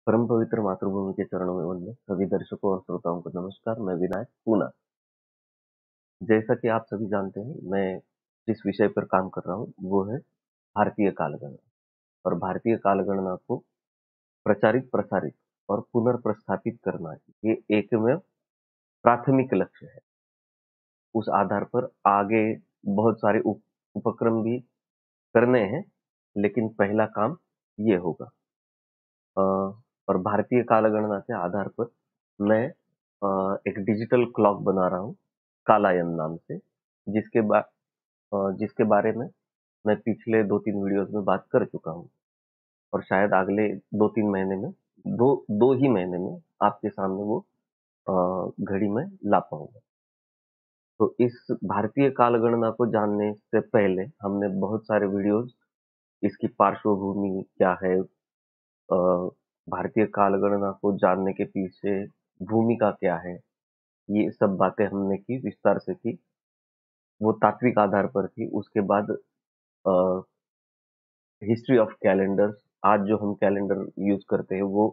परम पवित्र मातृभूमि के चरणों में वंदन। सभी दर्शकों और श्रोताओं को नमस्कार। मैं विनायक पूना। जैसा कि आप सभी जानते हैं, मैं जिस विषय पर काम कर रहा हूँ वो है भारतीय कालगणना। और भारतीय कालगणना को प्रचारित, प्रसारित और पुनर्प्रस्थापित करना ये एकमेव प्राथमिक लक्ष्य है। उस आधार पर आगे बहुत सारे उपक्रम भी करने हैं, लेकिन पहला काम ये होगा। अ, और भारतीय कालगणना के आधार पर मैं एक डिजिटल क्लॉक बना रहा हूँ कालायन नाम से, जिसके बारे में मैं पिछले 2-3 वीडियोस में बात कर चुका हूँ। और शायद अगले 2-3 महीने में, दो ही महीने में आपके सामने वो घड़ी में ला पाऊंगा। तो इस भारतीय कालगणना को जानने से पहले हमने बहुत सारे वीडियोस, इसकी पार्श्वभूमि क्या है, भारतीय कालगणना को जानने के पीछे भूमिका क्या है, ये सब बातें हमने की, विस्तार से की। वो तात्विक आधार पर थी। उसके बाद हिस्ट्री ऑफ कैलेंडर्स, आज जो हम कैलेंडर यूज करते हैं वो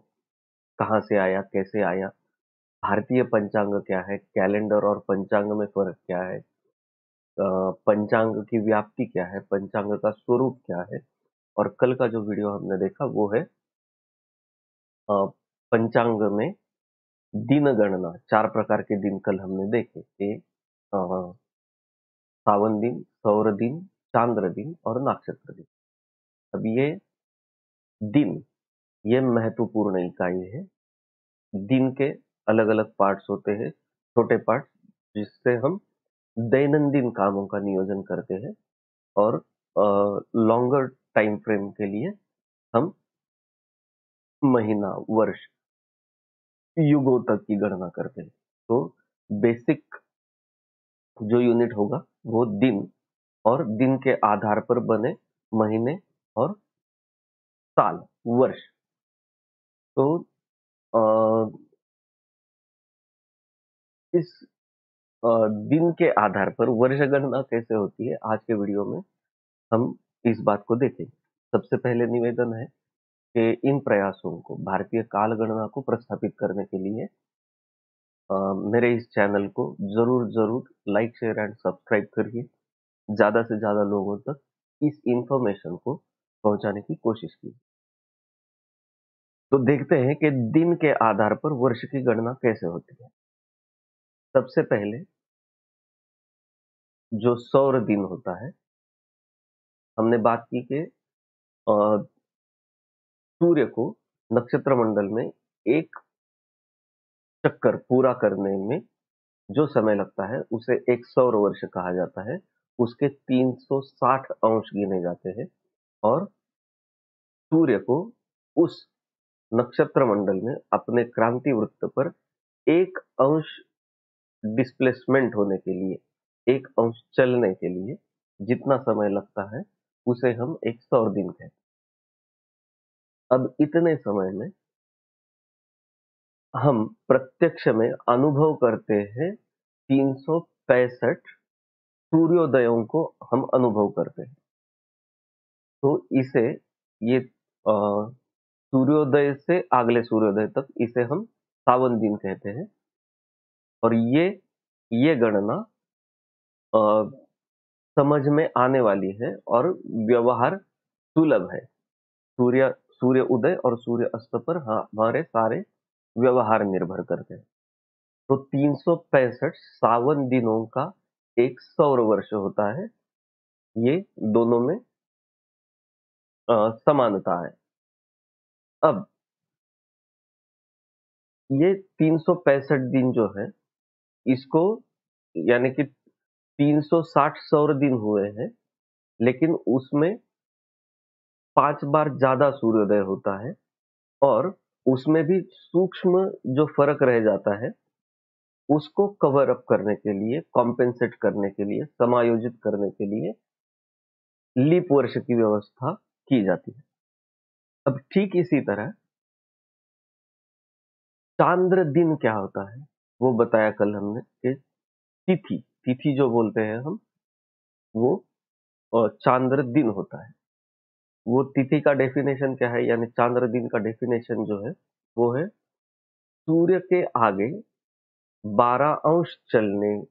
कहाँ से आया, कैसे आया, भारतीय पंचांग क्या है, कैलेंडर और पंचांग में फर्क क्या है, पंचांग की व्याप्ति क्या है, पंचांग का स्वरूप क्या है। और कल का जो वीडियो हमने देखा वो है पंचांग में दिन गणना। 4 प्रकार के दिन कल हमने देखे कि सावन दिन, सौर दिन, चांद्र दिन और नक्षत्र दिन। अब ये दिन, ये महत्वपूर्ण इकाई है। दिन के अलग अलग पार्ट्स होते हैं, छोटे पार्ट्स, जिससे हम दैनंदिन कामों का नियोजन करते हैं। और लॉन्गर टाइम फ्रेम के लिए हम महीना, वर्ष, युगों तक की गणना करते हैं। तो बेसिक जो यूनिट होगा वो दिन, और दिन के आधार पर बने महीने और साल, वर्ष। तो अ, इस दिन के आधार पर वर्ष गणना कैसे होती है, आज के वीडियो में हम इस बात को देखेंगे। सबसे पहले निवेदन है कि इन प्रयासों को, भारतीय काल गणना को प्रस्थापित करने के लिए मेरे इस चैनल को जरूर जरूर लाइक, शेयर एंड सब्सक्राइब करिए। ज्यादा से ज्यादा लोगों तक इस इंफॉर्मेशन को पहुंचाने की कोशिश की। तो देखते हैं कि दिन के आधार पर वर्ष की गणना कैसे होती है। सबसे पहले जो सौर दिन होता है, हमने बात की कि सूर्य को नक्षत्र मंडल में एक चक्कर पूरा करने में जो समय लगता है उसे एक सौर वर्ष कहा जाता है। उसके 360 अंश गिने जाते हैं। और सूर्य को उस नक्षत्र मंडल में अपने क्रांति वृत्त पर एक अंश डिस्प्लेसमेंट होने के लिए, एक अंश चलने के लिए जितना समय लगता है उसे हम एक सौर दिन कहते हैं। अब इतने समय में हम प्रत्यक्ष में अनुभव करते हैं 365 सूर्योदयों को हम अनुभव करते हैं। तो इसे, ये सूर्योदय से अगले सूर्योदय तक इसे हम सावन दिन कहते हैं। और ये गणना अ, समझ में आने वाली है और व्यवहार सुलभ है। सूर्य उदय और सूर्य अस्त पर हमारे सारे व्यवहार निर्भर करते हैं। तो 365 सावन दिनों का एक सौर वर्ष होता है। ये दोनों में समानता है। अब ये 365 दिन जो है, इसको, यानी कि 360 सौर दिन हुए हैं, लेकिन उसमें 5 बार ज्यादा सूर्योदय होता है। और उसमें भी सूक्ष्म जो फर्क रह जाता है उसको कवर अप करने के लिए, कॉम्पेंसेट करने के लिए, समायोजित करने के लिए लीप वर्ष की व्यवस्था की जाती है। अब ठीक इसी तरह चांद्र दिन क्या होता है वो बताया कल हमने कि तिथि, तिथि जो बोलते हैं हम, वो चांद्र दिन होता है। वो तिथि का डेफिनेशन क्या है, यानी चांद्र दिन का डेफिनेशन जो है वो है सूर्य के आगे 12 अंश चलने,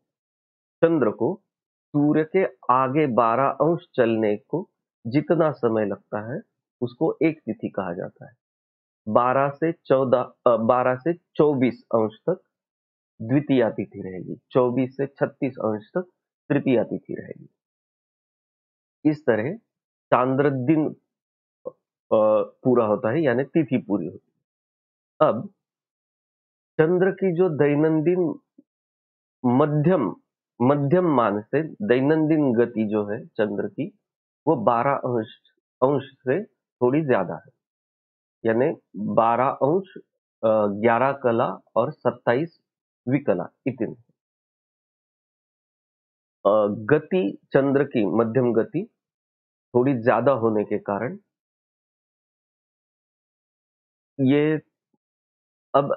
चंद्र को सूर्य के आगे 12 अंश चलने को जितना समय लगता है उसको एक तिथि कहा जाता है। 12 से 24 अंश तक द्वितीया तिथि रहेगी, 24 से 36 अंश तक तृतीया तिथि रहेगी। इस तरह चांद्र दिन पूरा होता है, यानी तिथि पूरी होती है। अब चंद्र की जो दैनंदिन मध्यम मध्यम मान से दैनंदिन गति जो है चंद्र की, वो 12 अंश अंश से थोड़ी ज्यादा है, यानी 12 अंश 11 कला और 27 विकला इतनी। गति चंद्र की मध्यम गति थोड़ी ज्यादा होने के कारण ये अब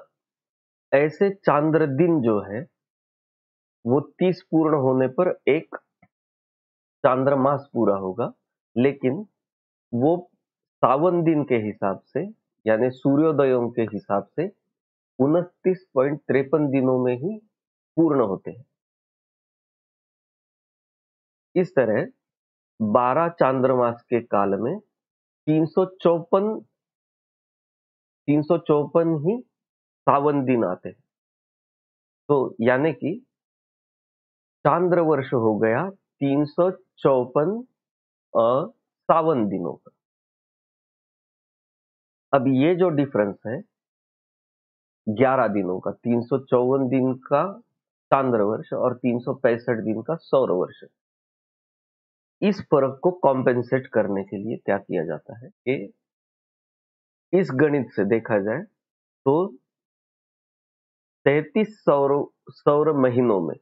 ऐसे चांद्र दिन जो है वो 30 पूर्ण होने पर एक चांद्रमास पूरा होगा, लेकिन वो सावन दिन के हिसाब से, यानी सूर्योदयों के हिसाब से 29.53 दिनों में ही पूर्ण होते हैं। इस तरह 12 चांद्रमास के काल में 354 ही सावन दिन आते हैं। तो यानी कि चांद्र वर्ष हो गया 354 सावन दिनों का। अब ये जो डिफरेंस है 11 दिनों का, 354 दिन का चांद्र वर्ष और 365 दिन का सौर वर्ष, इस फर्क को कॉम्पेंसेट करने के लिए क्या किया जाता है कि इस गणित से देखा जाए तो 33 सौर महीनों में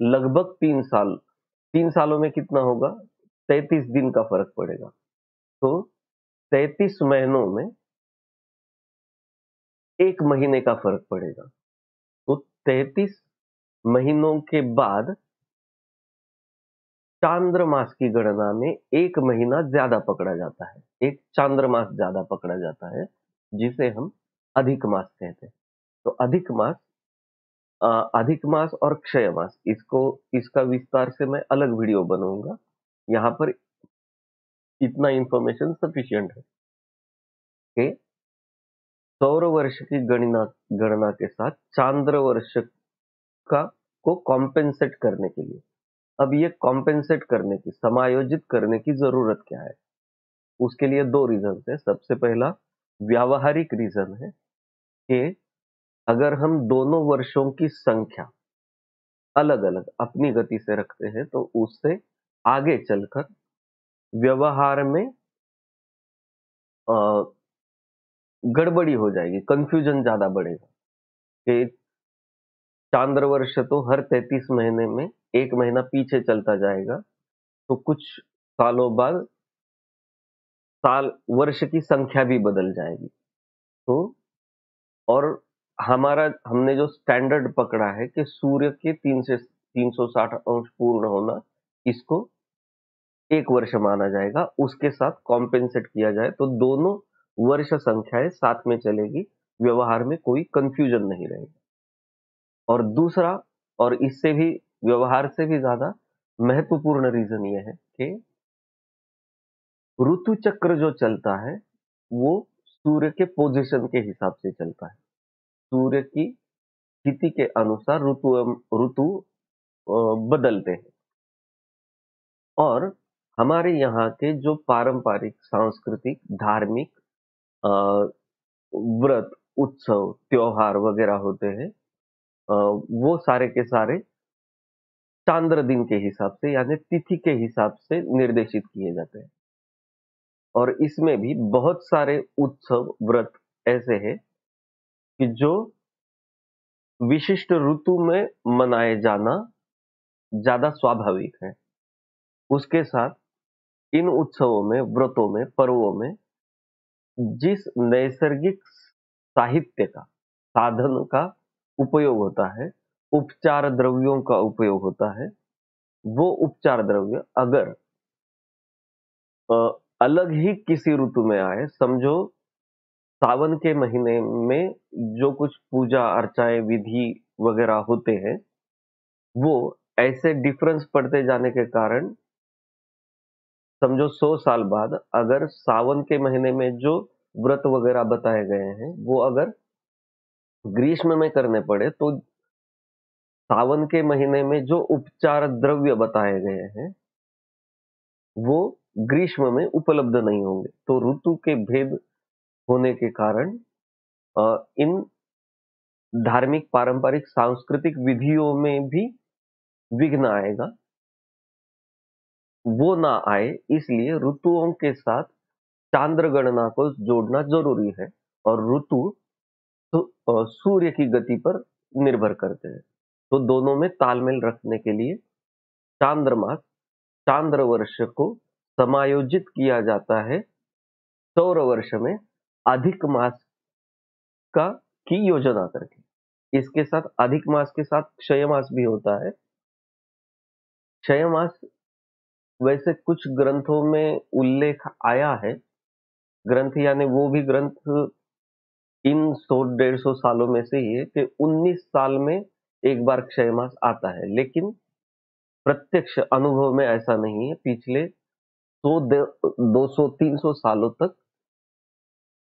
लगभग 3 सालों में कितना होगा, 33 दिन का फर्क पड़ेगा। तो 33 महीनों में एक महीने का फर्क पड़ेगा। तो 33 महीनों के बाद चांद्रमास की गणना में एक महीना ज्यादा पकड़ा जाता है, एक चांद्रमास ज्यादा पकड़ा जाता है, जिसे हम अधिक मास कहते हैं। तो अधिक मास और क्षय मास, इसका विस्तार से मैं अलग वीडियो बनाऊंगा। यहाँ पर इतना इंफॉर्मेशन सफिशिएंट है कि सौर वर्ष की गणना के साथ चांद्र वर्ष का को कॉम्पेंसेट करने के लिए, अब ये कॉम्पेंसेट करने की, समायोजित करने की जरूरत क्या है, उसके लिए 2 रीजन है। सबसे पहला व्यावहारिक रीजन है कि अगर हम दोनों वर्षों की संख्या अलग अलग अपनी गति से रखते हैं तो उससे आगे चलकर व्यवहार में अ, गड़बड़ी हो जाएगी, कंफ्यूजन ज्यादा बढ़ेगा कि चांद्र वर्ष तो हर 33 महीने में एक महीना पीछे चलता जाएगा, तो कुछ सालों बाद वर्ष की संख्या भी बदल जाएगी। तो और हमने जो स्टैंडर्ड पकड़ा है कि सूर्य के 3 से 360 अंश पूर्ण होना, इसको एक वर्ष माना जाएगा, उसके साथ कॉम्पेंसेट किया जाए तो दोनों वर्ष संख्याएं साथ में चलेगी, व्यवहार में कोई कंफ्यूजन नहीं रहेगा। और दूसरा, और इससे भी व्यवहार से भी ज्यादा महत्वपूर्ण रीजन यह है कि ऋतु चक्र जो चलता है वो सूर्य के पोजीशन के हिसाब से चलता है। सूर्य की स्थिति के अनुसार ऋतु बदलते हैं। और हमारे यहाँ के जो पारंपरिक, सांस्कृतिक, धार्मिक व्रत, उत्सव, त्योहार वगैरह होते हैं, वो सारे के सारे चांद्र दिन के हिसाब से, यानी तिथि के हिसाब से निर्देशित किए जाते हैं। और इसमें भी बहुत सारे उत्सव, व्रत ऐसे हैं कि जो विशिष्ट ऋतु में मनाए जाना ज्यादा स्वाभाविक है। उसके साथ इन उत्सवों में, व्रतों में, पर्वों में जिस नैसर्गिक साहित्य का, साधन का उपयोग होता है, उपचार द्रव्यों का उपयोग होता है, वो उपचार द्रव्य अगर अलग ही किसी ऋतु में आए, समझो सावन के महीने में जो कुछ पूजा अर्चाएं विधि वगैरह होते हैं, वो ऐसे डिफरेंस पड़ते जाने के कारण समझो 100 साल बाद अगर सावन के महीने में जो व्रत वगैरह बताए गए हैं, वो अगर ग्रीष्म में करने पड़े, तो सावन के महीने में जो उपचार द्रव्य बताए गए हैं, वो ग्रीष्म में उपलब्ध नहीं होंगे। तो ऋतु के भेद होने के कारण इन धार्मिक, पारंपरिक, सांस्कृतिक विधियों में भी विघ्न आएगा। वो ना आए इसलिए ऋतुओं के साथ चांद्र गणना को जोड़ना जरूरी है, और ऋतु तो सूर्य की गति पर निर्भर करते हैं। तो दोनों में तालमेल रखने के लिए चांद्रमास, चांद्र वर्ष को समायोजित किया जाता है सौर वर्ष में अधिक मास का की योजना करके। इसके साथ अधिक मास के साथ क्षय मास भी होता है। क्षय मास वैसे कुछ ग्रंथों में उल्लेख आया है, ग्रंथ यानी वो भी ग्रंथ इन 100-150 सालों में से ही है कि 19 साल में एक बार क्षय मास आता है, लेकिन प्रत्यक्ष अनुभव में ऐसा नहीं है। पिछले 200-300 सालों तक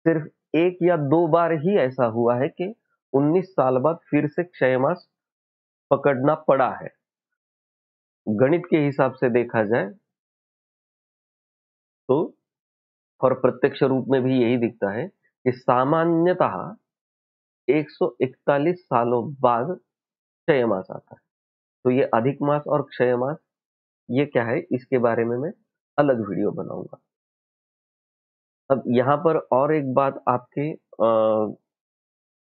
सिर्फ एक या दो बार ही ऐसा हुआ है कि 19 साल बाद फिर से क्षय मास पकड़ना पड़ा है। गणित के हिसाब से देखा जाए तो, और प्रत्यक्ष रूप में भी यही दिखता है कि सामान्यतः 141 सालों बाद क्षय मास आता है। तो ये अधिक मास और क्षय मास ये क्या है, इसके बारे में मैं अलग वीडियो बनाऊंगा। अब यहाँ पर और एक बात आपके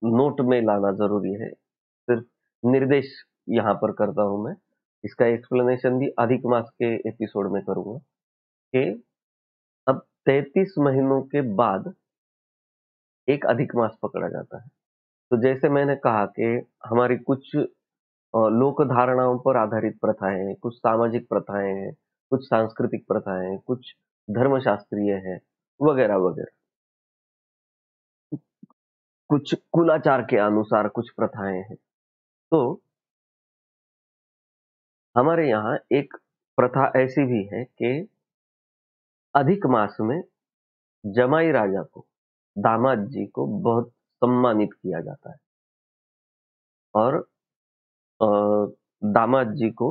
नोट में लाना जरूरी है, सिर्फ निर्देश यहाँ पर करता हूं मैं, इसका एक्सप्लेनेशन भी अधिक मास के एपिसोड में करूंगा कि अब 33 महीनों के बाद एक अधिक मास पकड़ा जाता है। तो जैसे मैंने कहा कि हमारी कुछ लोक धारणाओं पर आधारित प्रथाएं हैं, कुछ सामाजिक प्रथाएं हैं, कुछ सांस्कृतिक प्रथाएं हैं, कुछ धर्मशास्त्रीय है, वगैरह वगैरह। कुछ कुलाचार के अनुसार कुछ प्रथाएं हैं। तो हमारे यहाँ एक प्रथा ऐसी भी है कि अधिक मास में जमाई राजा को, दामाद जी को बहुत सम्मानित किया जाता है, और अ, दामाद जी को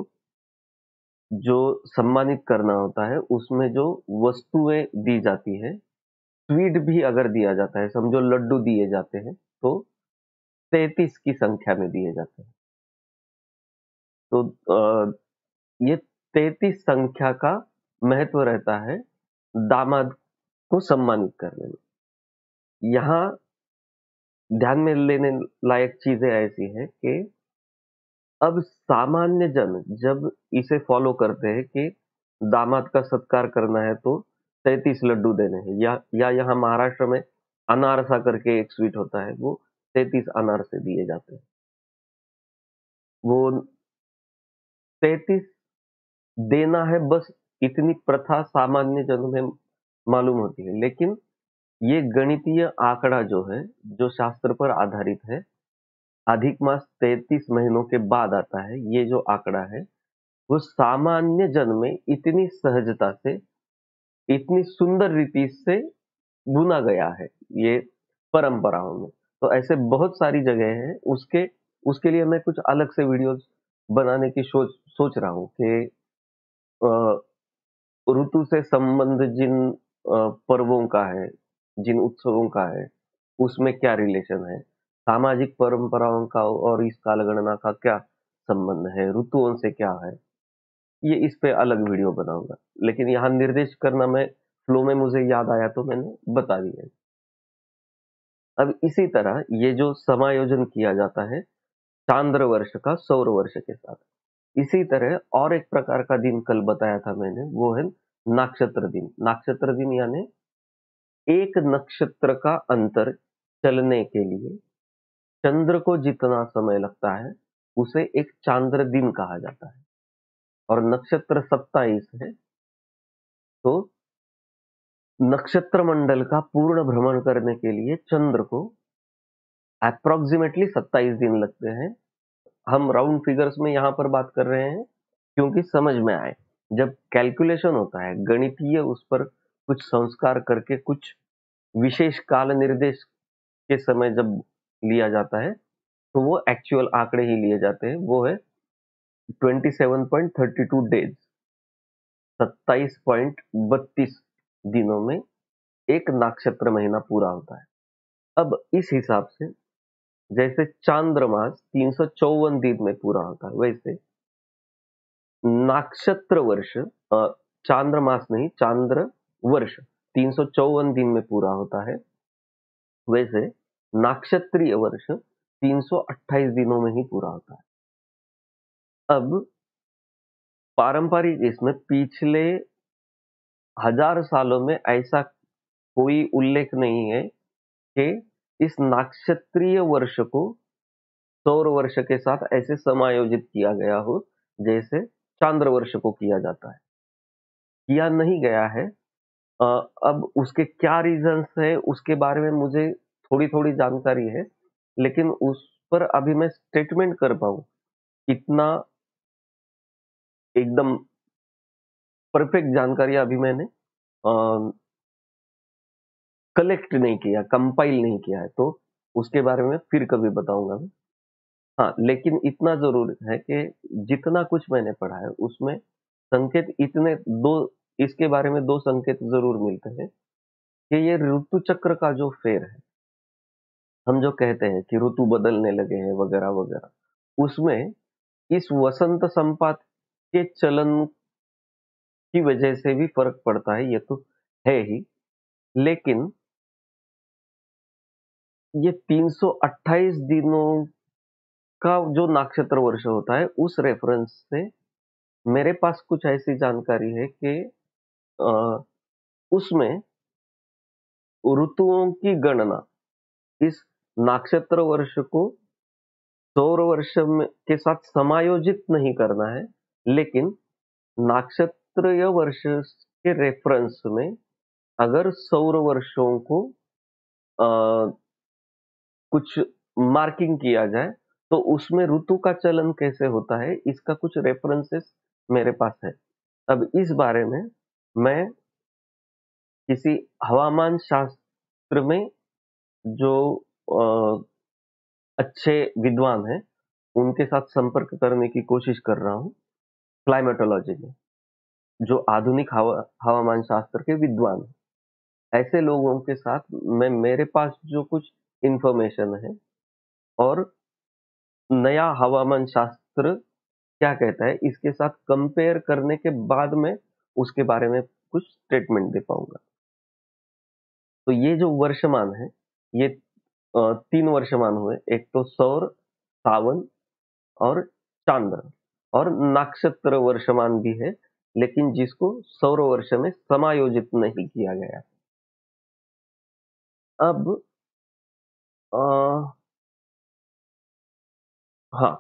जो सम्मानित करना होता है उसमें जो वस्तुएं दी जाती है, स्वीट भी अगर दिया जाता है, समझो लड्डू दिए जाते हैं, तो 33 की संख्या में दिए जाते हैं। तो ये 33 संख्या का महत्व रहता है दामाद को सम्मानित करने में। यहाँ ध्यान में लेने लायक चीजें ऐसी हैं कि अब सामान्य जन जब इसे फॉलो करते हैं कि दामाद का सत्कार करना है तो 33 लड्डू देने हैं, या यहाँ महाराष्ट्र में अनारसा करके एक स्वीट होता है, वो 33 अनार से दिए जाते हैं। वो 33 देना है, बस इतनी प्रथा सामान्य जनों में मालूम होती है। लेकिन ये गणितीय आंकड़ा जो है, जो शास्त्र पर आधारित है, अधिक मास 33 महीनों के बाद आता है, ये जो आंकड़ा है वो सामान्य जन में इतनी सहजता से, इतनी सुंदर रीति से बुना गया है ये परंपराओं में। तो ऐसे बहुत सारी जगह हैं, उसके उसके लिए मैं कुछ अलग से वीडियोस बनाने की सोच सोच रहा हूँ कि ऋतु से संबंध जिन पर्वों का है, जिन उत्सवों का है, उसमें क्या रिलेशन है, सामाजिक परंपराओं का और इस कालगणना का क्या संबंध है, ऋतुओं से क्या है, ये इस पे अलग वीडियो बनाऊंगा। लेकिन यहाँ निर्देश करना मैं फ्लो में मुझे याद आया तो मैंने बता दिया। अब इसी तरह ये जो समायोजन किया जाता है चांद्र वर्ष का सौर वर्ष के साथ, इसी तरह और एक प्रकार का दिन कल बताया था मैंने, वो है नक्षत्र दिन। नक्षत्र दिन यानी एक नक्षत्र का अंतर चलने के लिए चंद्र को जितना समय लगता है उसे एक चांद्र दिन कहा जाता है। और नक्षत्र 27 है, तो नक्षत्र मंडल का पूर्ण भ्रमण करने के लिए चंद्र को अप्रोक्सीमेटली 27 दिन लगते हैं। हम राउंड फिगर्स में यहाँ पर बात कर रहे हैं क्योंकि समझ में आए। जब कैलकुलेशन होता है गणितीय, उस पर कुछ संस्कार करके कुछ विशेष काल निर्देश के समय जब लिया जाता है तो वो एक्चुअल आंकड़े ही लिए जाते हैं। वो है 27.32 डेज, 27.32 दिनों में एक नक्षत्र महीना पूरा होता है। अब इस हिसाब से जैसे चांद्रमास 354 दिन में पूरा होता है, वैसे नक्षत्र वर्ष चांद्रमास नहीं, चांद्र वर्ष 354 दिन में पूरा होता है, वैसे नक्षत्रीय वर्ष 328 दिनों में ही पूरा होता है। अब पारंपरिक इसमें पिछले 1000 सालों में ऐसा कोई उल्लेख नहीं है कि इस नक्षत्रीय वर्ष को सौर वर्ष के साथ ऐसे समायोजित किया गया हो जैसे चांद्र वर्ष को किया जाता है। किया नहीं गया है। अ, अब उसके क्या रीजंस है उसके बारे में मुझे थोड़ी-थोड़ी जानकारी है, लेकिन उस पर अभी मैं स्टेटमेंट कर पाऊँ, इतना एकदम परफेक्ट जानकारी अभी मैंने कलेक्ट नहीं किया, कंपाइल नहीं किया है, तो उसके बारे में फिर कभी बताऊँगा मैं। हाँ, लेकिन इतना ज़रूर है कि जितना कुछ मैंने पढ़ा है उसमें संकेत इतने 2 इसके बारे में 2 संकेत ज़रूर मिलते हैं कि ये ऋतु चक्र का जो फेर है, हम जो कहते हैं कि ऋतु बदलने लगे हैं वगैरह-वगैरह, उसमें इस वसंत संपात के चलन की वजह से भी फ़र्क पड़ता है, ये तो है ही। लेकिन ये 328 दिनों का जो नक्षत्र वर्ष होता है, उस रेफ़रेंस से मेरे पास कुछ ऐसी जानकारी है कि अ, उसमें ऋतुओं की गणना इस नक्षत्र वर्ष को सौर वर्ष में के साथ समायोजित नहीं करना है, लेकिन नक्षत्रीय वर्ष के रेफरेंस में अगर सौर वर्षों को अ, कुछ मार्किंग किया जाए, तो उसमें ऋतु का चलन कैसे होता है, इसका कुछ रेफरेंसेस मेरे पास है। अब इस बारे में मैं किसी हवामान शास्त्र में जो अ, अच्छे विद्वान हैं, उनके साथ संपर्क करने की कोशिश कर रहा हूँ, क्लाइमेटोलॉजी में, जो आधुनिक हवामान शास्त्र के विद्वान हैं। ऐसे लोगों के साथ मैं मेरे पास जो कुछ इन्फॉर्मेशन है और नया हवामान शास्त्र क्या कहता है, इसके साथ कंपेयर करने के बाद में उसके बारे में कुछ स्टेटमेंट दे पाऊँगा। तो ये जो वर्षमान है, ये 3 वर्षमान हुए, एक तो सौर, सावन और चांद्र, और नक्षत्र वर्षमान भी है, लेकिन जिसको सौर वर्ष में समायोजित नहीं किया गया। अब अ, हाँ,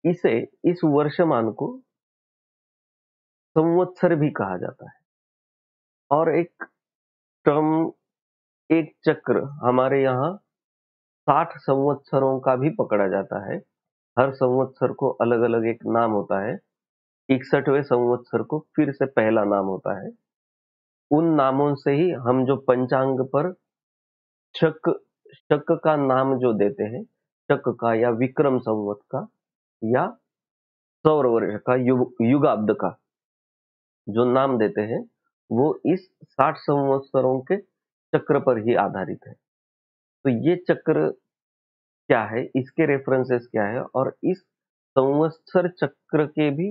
इस वर्षमान को संवत्सर भी कहा जाता है, और एक टर्म, एक चक्र हमारे यहाँ 60 संवत्सरों का भी पकड़ा जाता है। हर संवत्सर को अलग-अलग एक नाम होता है। 61वें संवत्सर को फिर से पहला नाम होता है। उन नामों से ही हम जो पंचांग पर शक शक का नाम जो देते हैं, शक का या विक्रम संवत का या सौर वर्ष का, युगाब्द का जो नाम देते हैं, वो इस 60 संवत्सरों के चक्र पर ही आधारित है। तो ये चक्र क्या है, इसके रेफरेंसेस क्या है, और इस संवत्सर चक्र के भी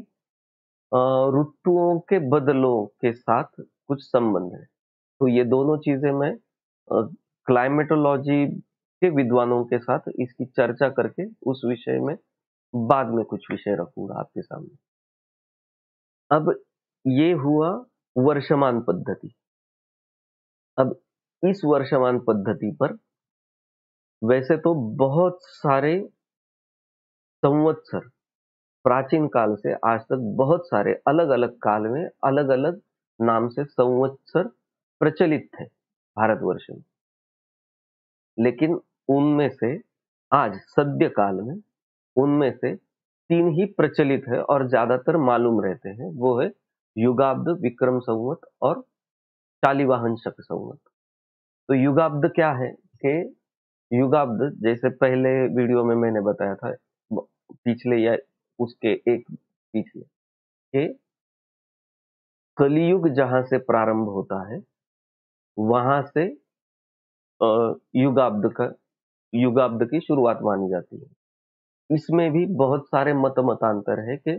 ऋतुओं के बदलों के साथ कुछ संबंध है। तो ये दोनों चीजें मैं क्लाइमेटोलॉजी के विद्वानों के साथ इसकी चर्चा करके उस विषय में बाद में कुछ विषय रखूंगा आपके सामने। अब ये हुआ वर्षमान पद्धति। अब इस वर्षमान पद्धति पर वैसे तो बहुत सारे संवत्सर, प्राचीन काल से आज तक बहुत सारे अलग-अलग काल में अलग-अलग नाम से संवत्सर प्रचलित थे भारतवर्ष में, लेकिन उनमें से आज सद्य काल में उनमें से 3 ही प्रचलित है और ज्यादातर मालूम रहते हैं। वो है युगाब्द, विक्रम संवत और शालिवाहन शक संवत। तो युगाब्द क्या है कि युगाब्द, जैसे पहले वीडियो में मैंने बताया था, पिछले या उसके एक पिछले, कि कलियुग जहां से प्रारंभ होता है वहां से युगाब्द की शुरुआत मानी जाती है। इसमें भी बहुत सारे मतांतर है कि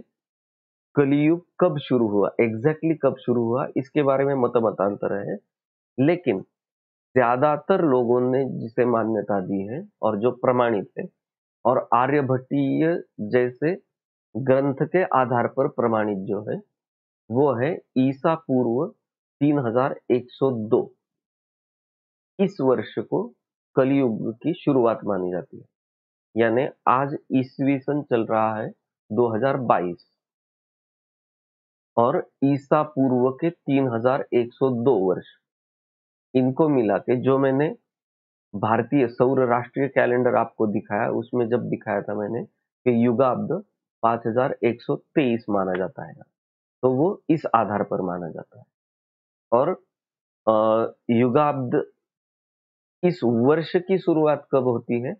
कलियुग कब शुरू हुआ, एग्जैक्टली कब शुरू हुआ, इसके बारे में मतांतर है। लेकिन ज्यादातर लोगों ने जिसे मान्यता दी है और जो प्रमाणित है और आर्यभट्टीय जैसे ग्रंथ के आधार पर प्रमाणित जो है वो है ईसा पूर्व 3102। इस वर्ष को कलियुग की शुरुआत मानी जाती है। यानी आज ईस्वी सन चल रहा है 2022 और ईसा पूर्व के 3102 वर्ष, इनको मिला के जो मैंने भारतीय सौर राष्ट्रीय कैलेंडर आपको दिखाया, उसमें जब दिखाया था मैंने कि युगाब्द 5123 माना जाता है, तो वो इस आधार पर माना जाता है। और युगाब्द इस वर्ष की शुरुआत कब होती है?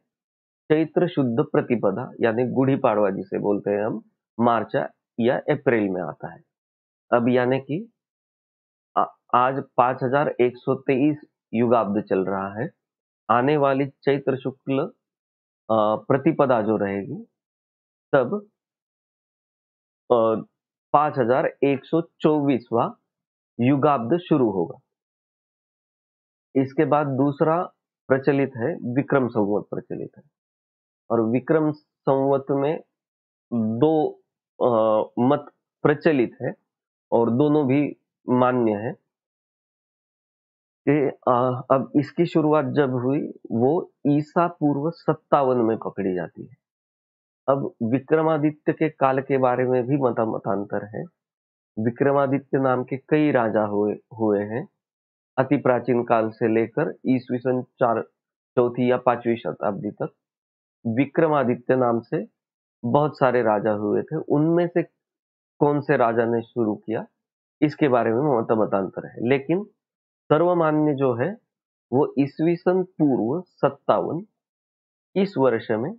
चैत्र शुद्ध प्रतिपदा यानी गुड़ी पाड़वा जिसे बोलते हैं हम, मार्च या अप्रैल में आता है। अब यानी कि आज 5123 युगाब्द चल रहा है। आने वाली चैत्र शुक्ल प्रतिपदा जो रहेगी तब 5124वां युगाब्द शुरू होगा। इसके बाद दूसरा प्रचलित है विक्रम संवत प्रचलित है, और विक्रम संवत में 2 मत प्रचलित है और दोनों भी मान्य है कि अब इसकी शुरुआत जब हुई वो ईसा पूर्व 57 में पकड़ी जाती है। अब विक्रमादित्य के काल के बारे में भी मतांतर है। विक्रमादित्य नाम के कई राजा हुए हैं अति प्राचीन काल से लेकर ईस्वी सन 4वीं या 5वीं शताब्दी तक। विक्रमादित्य नाम से बहुत सारे राजा हुए थे, उनमें से कौन से राजा ने शुरू किया इसके बारे में मतांतर है। लेकिन सर्वमान्य जो है वो ईस्वी सन पूर्व 57 इस वर्ष में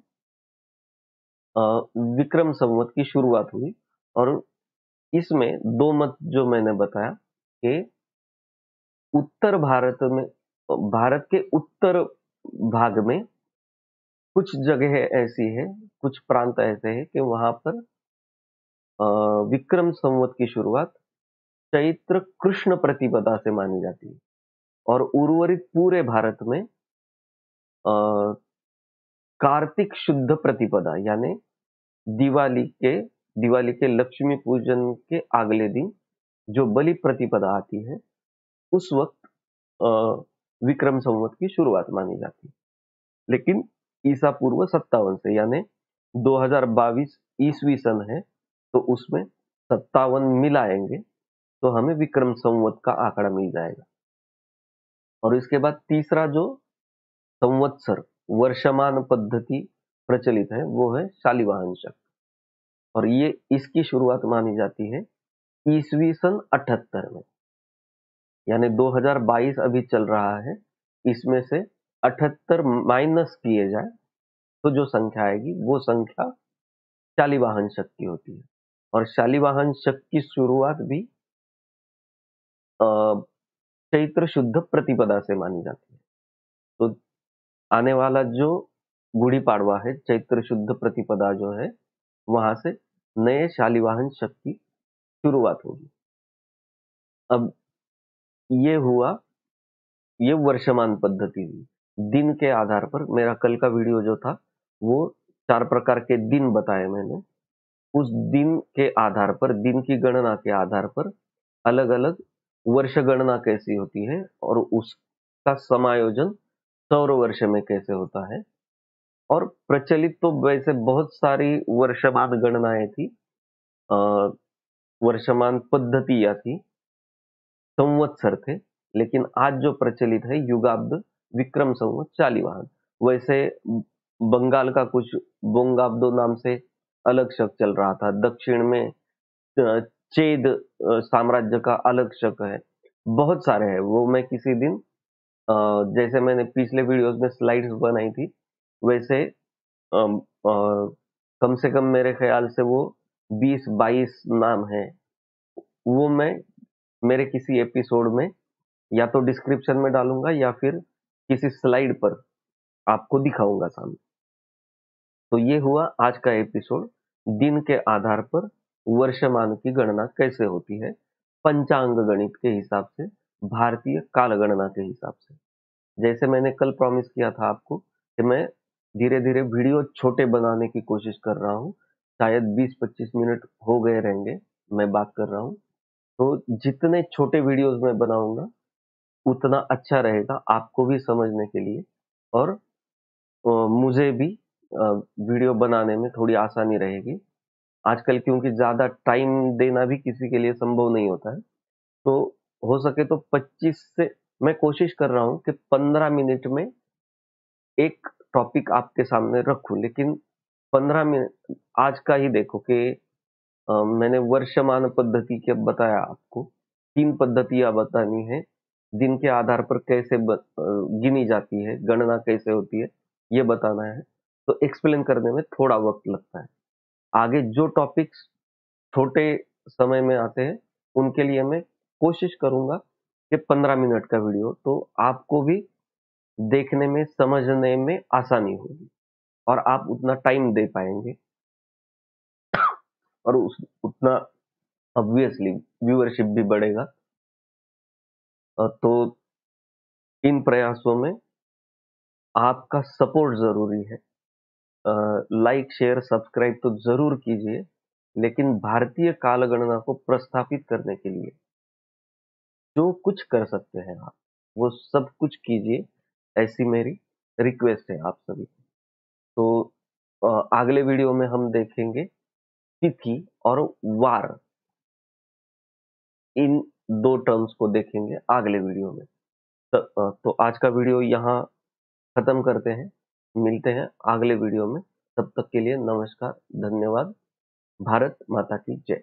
विक्रम संवत की शुरुआत हुई। और इसमें 2 मत जो मैंने बताया कि उत्तर भारत के उत्तर भाग में कुछ जगह ऐसी है, कुछ प्रांत ऐसे हैं कि वहां पर विक्रम संवत की शुरुआत चैत्र कृष्ण प्रतिपदा से मानी जाती है, और उर्वरित पूरे भारत में कार्तिक शुद्ध प्रतिपदा यानी दिवाली के लक्ष्मी पूजन के अगले दिन जो बलि प्रतिपदा आती है उस वक्त विक्रम संवत की शुरुआत मानी जाती है। लेकिन ईसा पूर्व 57 से यानी 2022 ईस्वी सन है, तो उसमें 57 मिलाएंगे तो हमें विक्रम संवत का आंकड़ा मिल जाएगा। और इसके बाद तीसरा जो संवत्सर वर्षमान पद्धति प्रचलित है वो है शालिवाहन शक, और ये इसकी शुरुआत मानी जाती है ईस्वी सन 78 में। यानी 2022 अभी चल रहा है, इसमें से 78 माइनस किए जाए तो जो संख्या आएगी वो संख्या शालिवाहन शक की होती है। और शालिवाहन शक की शुरुआत भी चैत्र शुद्ध प्रतिपदा से मानी जाती है। तो आने वाला जो गुड़ी पाड़वा है, चैत्र शुद्ध प्रतिपदा जो है, वहां से नए शालिवाहन शक की शुरुआत होगी। अब ये हुआ, ये वर्षमान पद्धति हुई। दिन के आधार पर मेरा कल का वीडियो जो था वो 4 प्रकार के दिन बताए मैंने। उस दिन के आधार पर, दिन की गणना के आधार पर अलग अलग वर्ष गणना कैसी होती है और उसका समायोजन सौर वर्ष में कैसे होता है। और प्रचलित तो वैसे बहुत सारी वर्षमान गणनाएं थी, वर्षमान पद्धतियां थी, संवत्सर थे, लेकिन आज जो प्रचलित है युगाब्द विक्रम संवत शालिवाहन। वैसे बंगाल का कुछ बोंगाब्दो नाम से अलग शक चल रहा था। दक्षिण में चेद साम्राज्य का अलग शक है। बहुत सारे हैं, वो मैं किसी दिन जैसे मैंने पिछले वीडियोस में स्लाइड्स बनाई थी, वैसे अम, अ, कम से कम मेरे ख्याल से वो 20-22 नाम है। वो मैं मेरे किसी एपिसोड में या तो डिस्क्रिप्शन में डालूंगा या फिर किसी स्लाइड पर आपको दिखाऊंगा सामने। तो ये हुआ आज का एपिसोड। दिन के आधार पर वर्षमान की गणना कैसे होती है, पंचांग गणित के हिसाब से, भारतीय काल गणना के हिसाब से। जैसे मैंने कल प्रॉमिस किया था आपको कि मैं धीरे धीरे वीडियो छोटे बनाने की कोशिश कर रहा हूँ। शायद 20-25 मिनट हो गए रहेंगे मैं बात कर रहा हूँ। तो जितने छोटे वीडियोस मैं बनाऊंगा उतना अच्छा रहेगा आपको भी समझने के लिए, और मुझे भी वीडियो बनाने में थोड़ी आसानी रहेगी। आजकल क्योंकि ज़्यादा टाइम देना भी किसी के लिए संभव नहीं होता है, तो हो सके तो 25 से मैं कोशिश कर रहा हूँ कि 15 मिनट में एक टॉपिक आपके सामने रखूँ। लेकिन 15 मिनट आज का ही देखो कि मैंने वर्षमान पद्धति के बताया आपको। 3 पद्धतियाँ बतानी है, दिन के आधार पर कैसे गिनी जाती है, गणना कैसे होती है, ये बताना है। तो एक्सप्लेन करने में थोड़ा वक्त लगता है। आगे जो टॉपिक्स छोटे समय में आते हैं, उनके लिए मैं कोशिश करूंगा कि 15 मिनट का वीडियो, तो आपको भी देखने में, समझने में आसानी होगी और आप उतना टाइम दे पाएंगे और उतना ऑब्वियसली व्यूअरशिप भी बढ़ेगा। तो इन प्रयासों में आपका सपोर्ट जरूरी है। लाइक, शेयर, सब्सक्राइब तो जरूर कीजिए, लेकिन भारतीय काल गणना को प्रस्थापित करने के लिए जो कुछ कर सकते हैं आप, वो सब कुछ कीजिए, ऐसी मेरी रिक्वेस्ट है आप सभी को। तो अगले वीडियो में हम देखेंगे तिथि और वार, इन दो टर्म्स को देखेंगे अगले वीडियो में। तो आज का वीडियो यहाँ खत्म करते हैं, मिलते हैं अगले वीडियो में। तब तक के लिए नमस्कार, धन्यवाद। भारत माता की जय।